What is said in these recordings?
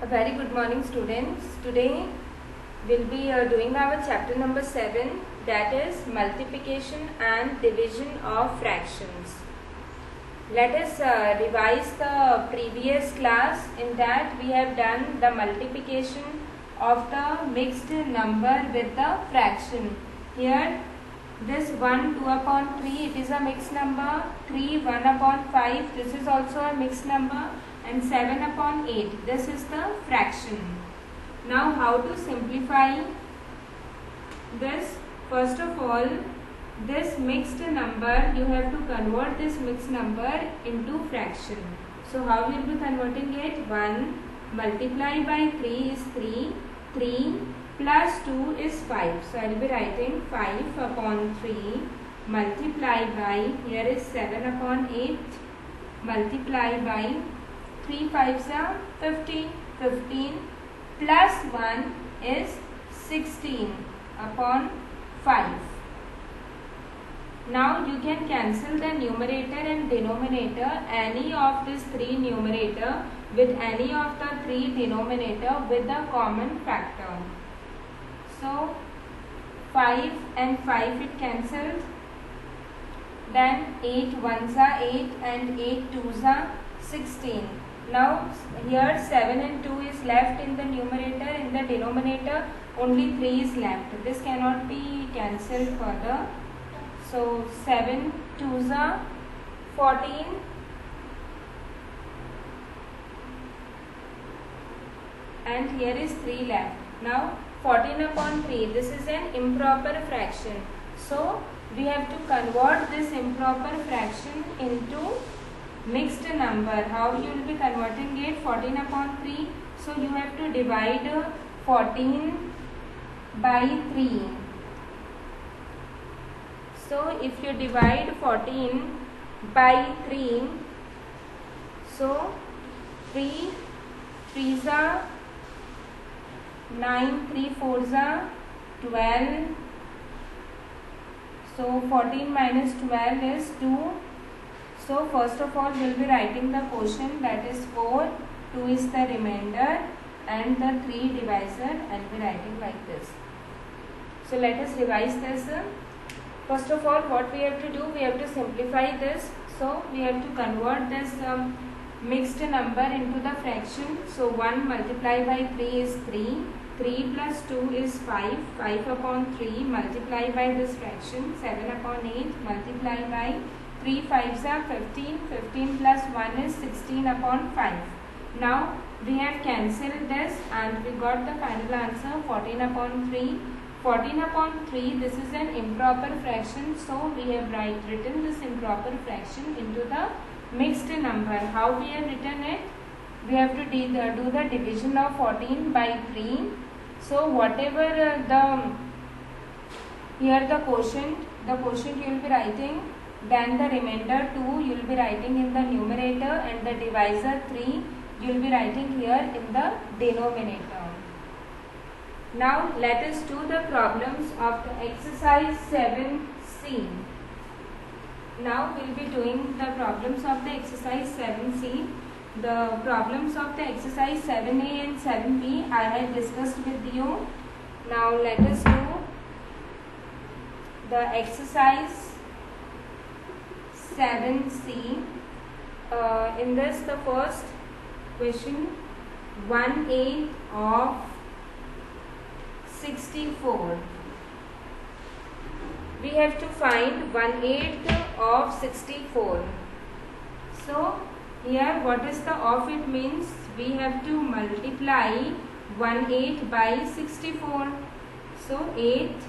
A very good morning, students. Today we'll be doing our chapter number 7, that is multiplication and division of fractions. Let us revise the previous class. In that we have done the multiplication of the mixed number with the fraction. Here this 1 2 upon 3, it is a mixed number. 3 1 upon 5, this is also a mixed number. And 7 upon 8, this is the fraction. Now how to simplify this? First of all, this mixed number, you have to convert this mixed number into fraction. So how you will be converting it? 1 multiplied by 3 is 3. 3 plus 2 is 5. So I will be writing 5 upon 3 multiplied by, here is 7 upon 8 multiplied by 3 5s are 15. 15 plus 1 is 16 upon 5. Now you can cancel the numerator and denominator, any of these three numerator with any of the three denominator with the common factor. So 5 and 5 it cancelled. Then 8 ones are 8 and 8 twos are 16. Now here 7 and 2 is left in the numerator. In the denominator only 3 is left. This cannot be cancelled further. So 7 twos are 14. And here is 3 left. Now 14 upon 3, this is an improper fraction. So we have to convert this improper fraction into mixed number. How you will be converting it? 14 upon 3. So you have to divide 14 by 3. So if you divide 14 by 3, so 3 3s are 9, 3 4s are 12. So 14 minus 12 is 2. So first of all we will be writing the quotient, that is 4, 2 is the remainder and the 3 divisor I will be writing like this. So let us revise this. First of all what we have to do, we have to simplify this. So we have to convert this mixed number into the fraction. So 1 multiplied by 3 is 3. 3 plus 2 is 5. 5 upon 3 multiplied by this fraction. 7 upon 8 multiplied by 3 5s are 15. 15 plus 1 is 16 upon 5. Now we have cancelled this and we got the final answer 14 upon 3. 14 upon 3, this is an improper fraction. So we have written this improper fraction into the mixed number. How we have written it? We have to do the division of 14 by 3. So whatever here the quotient you will be writing. Then the remainder 2 you will be writing in the numerator and the divisor 3 you will be writing here in the denominator. Now let us do the problems of the exercise 7C. Now we will be doing the problems of the exercise 7C. The problems of the exercise 7A and 7B I have discussed with you. Now let us do the exercise 7C. In this the first question, 1/8 of 64. We have to find 1/8 of 64. So here what is the of it means? We have to multiply 1/8 by 64. So 8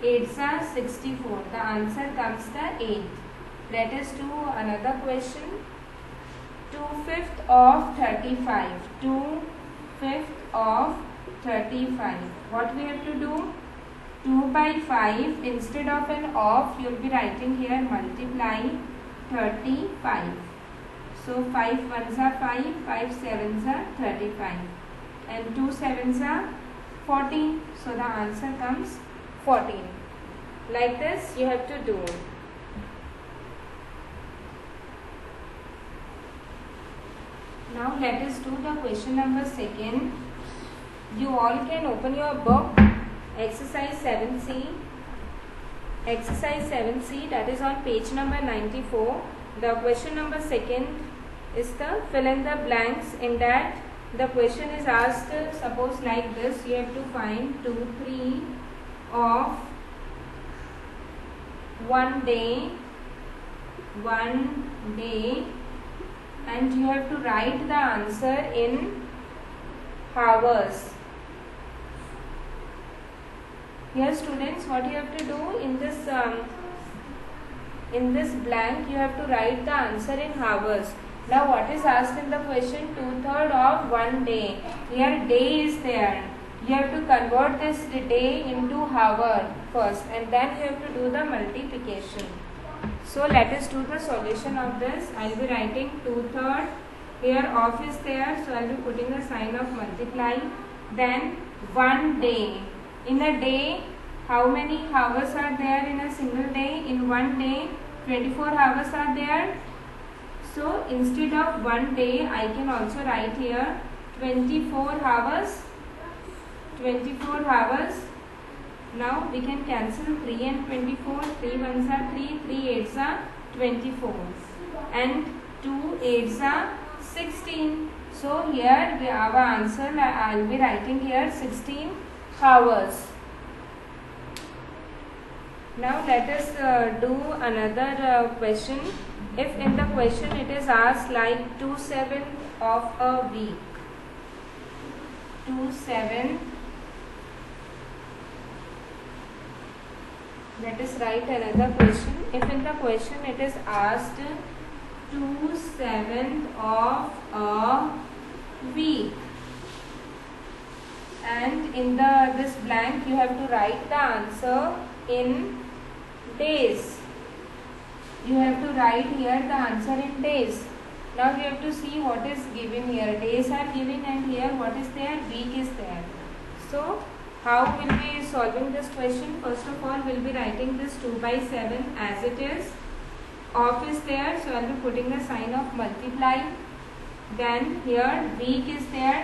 8s are 64. The answer comes the 8. Let us do another question. 2/5 of 35. 2/5 of 35. What we have to do? 2 by 5. Instead of an of, you will be writing here multiply 35. So 5 1s are 5. 5 7s are 35. And 2 7s are 14. So the answer comes 14. Like this you have to do. Now let us do the question number 2. You all can open your book, exercise 7C. Exercise 7C, that is on page number 94. The question number 2 is the fill in the blanks. In that the question is asked, suppose like this, you have to find 2, 3 of 1 day, and you have to write the answer in hours. Here students, what you have to do in this blank, you have to write the answer in hours. Now what is asked in the question? 2/3 of 1 day. Here day is there. You have to convert this day into hour first, and then you have to do the multiplication. So let us do the solution of this. I will be writing 2/3. Here off is there, so I will be putting the sign of multiply. Then 1 day. In a day, how many hours are there in a single day? In 1 day, 24 hours are there. So instead of 1 day, I can also write here 24 hours. 24 hours. Now we can cancel 3 and 24. 3 ones are 3, 3 eights are 24, and 2 eights are 16. So here our answer, I will be writing here 16 hours. Now let us do another question. If in the question it is asked like 2/7 of a week, 2/7. Let us write another question. If in the question it is asked 2/7 of a week, and in this blank you have to write the answer in days. You have to write here the answer in days. Now you have to see what is given here. Days are given, and here what is there? Week is there. So how will we solving this question? First of all, we'll be writing this 2/7 as it is. Off is there, so I'll be putting the sign of multiply. Then here week is there.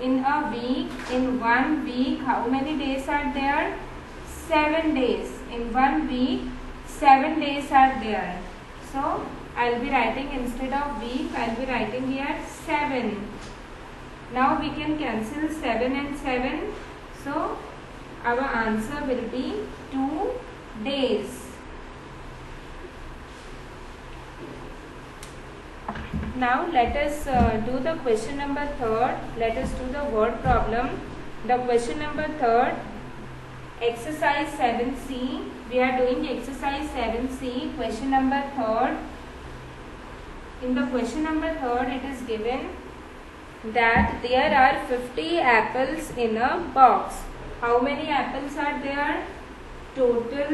In a week, in 1 week, how many days are there? 7 days. In 1 week, 7 days are there. So I'll be writing, instead of week, I'll be writing here 7. Now we can cancel 7 and 7. So our answer will be 2 days. Now let us do the question number 3. Let us do the word problem. The question number 3, exercise 7C. We are doing exercise 7C, question number 3. In the question number 3, it is given that there are 50 apples in a box. How many apples are there? Total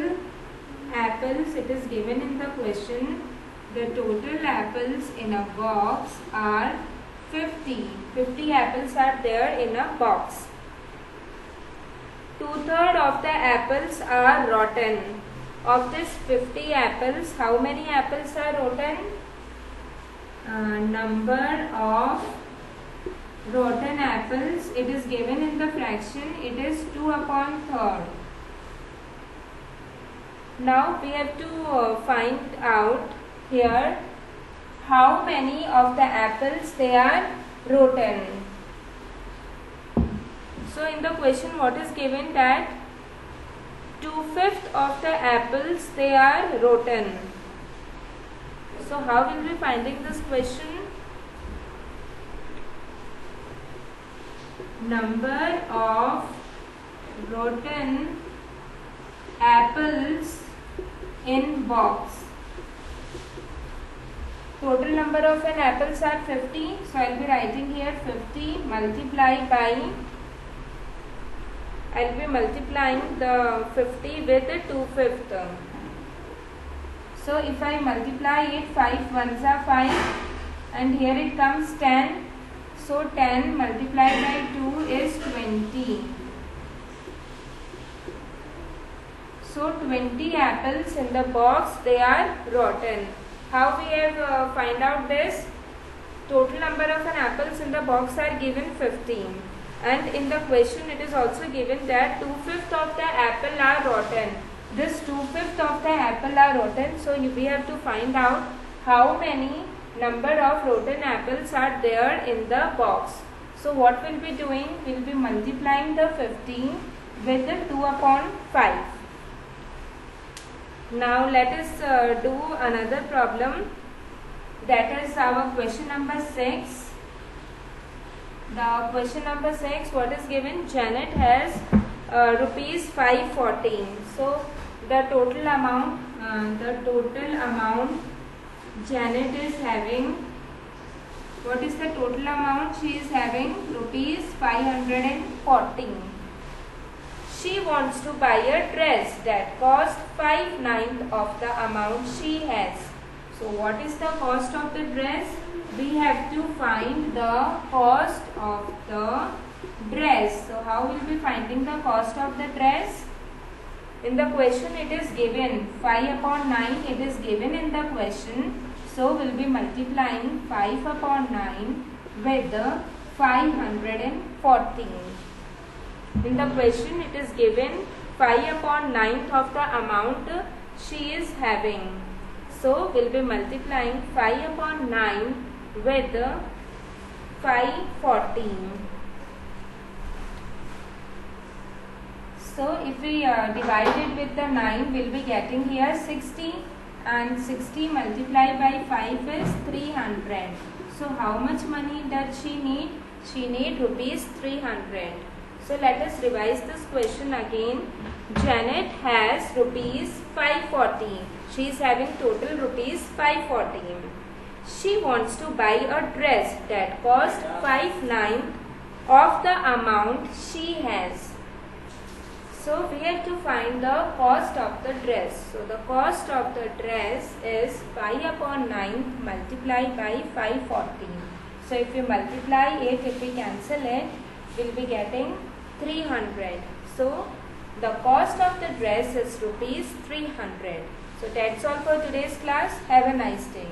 apples, it is given in the question. The total apples in a box are 50. 50 apples are there in a box. 2/3 of the apples are rotten. Of this 50 apples, how many apples are rotten? Number of rotten apples, it is given in the fraction. It is 2/3. Now we have to find out here how many of the apples they are rotten. So in the question what is given, that 2/5 of the apples they are rotten. So how will we finding this question? Number of rotten apples in box. Total number of an apples are 50. So I will be writing here 50 multiplied by, I will be multiplying the 50 with the 2/5. So if I multiply it, 5 ones are 5, and here it comes 10. So 10 multiplied by 2 is 20. So 20 apples in the box, they are rotten. How we have find out this? total number of apples in the box are given 15, and in the question it is also given that 2/5 of the apple are rotten. This 2/5 of the apple are rotten, so we have to find out how many number of rotten apples are there in the box. So what we'll be doing, we'll be multiplying the 15 with the 2/5. Now let us do another problem, that is our question number 6. The question number 6, what is given? Janet has rupees 514. So the total amount Janet is having, what is the total amount? She is having rupees 514. She wants to buy a dress that costs 5/9 of the amount she has. So what is the cost of the dress? We have to find the cost of the dress. So how will we finding the cost of the dress? In the question it is given 5/9, it is given in the question. So we'll be multiplying 5/9 with the 514. In the question it is given 5/9 of the amount she is having. So we'll be multiplying 5/9 with 514. So if we divide it with the 9, we'll be getting here 60, and 60 multiplied by 5 is 300. So how much money does she need? She need rupees 300. So let us revise this question again. Janet has rupees 540. She is having total rupees 540. She wants to buy a dress that costs 5/9 of the amount she has. So we have to find the cost of the dress. So the cost of the dress is 5/9 multiplied by 540. So if you multiply it, if we cancel it, we'll be getting 300. So the cost of the dress is rupees 300. So that's all for today's class. Have a nice day.